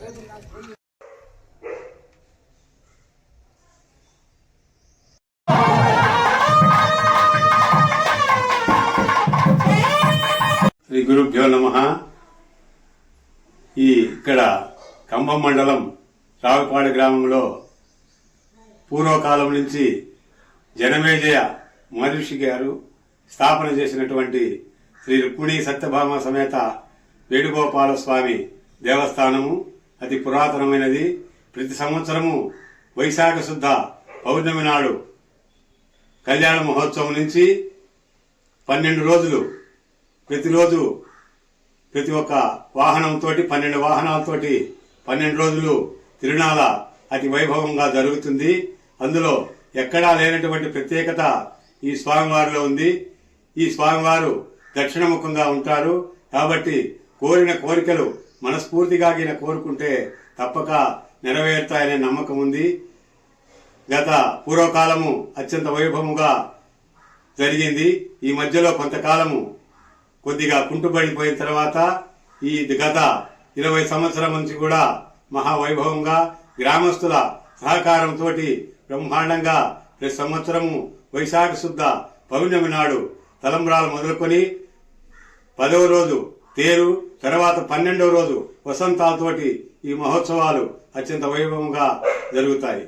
శ్రీ గురుభ్యో నమః. ఇక్కడ కంభం మండలం రావుపాడు గ్రామంలో పూర్వకాలం నుంచి జనమేజయ మహర్షి గారు స్థాపన చేసినటువంటి శ్రీ రుక్మిణీ సత్యభామ సమేత వేణుగోపాల స్వామి దేవస్థానము అతి పురాతనమైనది. ప్రతి సంవత్సరము వైశాఖ శుద్ధ పౌర్ణమి నాడు కళ్యాణ మహోత్సవం నుంచి 12 రోజులు ప్రతిరోజు ప్రతి ఒక్క వాహనంతో 12 వాహనాలతోటి 12 రోజులు తిరునాళ అతి వైభవంగా జరుగుతుంది. అందులో ఎక్కడా లేనటువంటి ప్రత్యేకత ఈ స్వామివారిలో ఉంది. ఈ స్వామివారు దక్షిణముఖంగా ఉంటారు కాబట్టి కోరిన కోరికలు మనస్ఫూర్తిగా కోరుకుంటే తప్పక నెరవేరుతాయనే నమ్మకం ఉంది. గత పూర్వకాలము అత్యంత వైభవముగా జరిగింది. ఈ మధ్యలో కొంతకాలము కొద్దిగా కుంటుపడిపోయిన తర్వాత ఈ గత 20 సంవత్సరాల నుంచి కూడా మహావైభవంగా గ్రామస్తుల సహకారంతో బ్రహ్మాండంగా ప్రతి సంవత్సరము వైశాఖ శుద్ధ పౌర్ణమి నాడు తలంబ్రాలు మొదలుకొని 10వ రోజు తేరు, తర్వాత 12వ రోజు వసంతాలతోటి ఈ మహోత్సవాలు అత్యంత వైభవంగా జరుగుతాయి.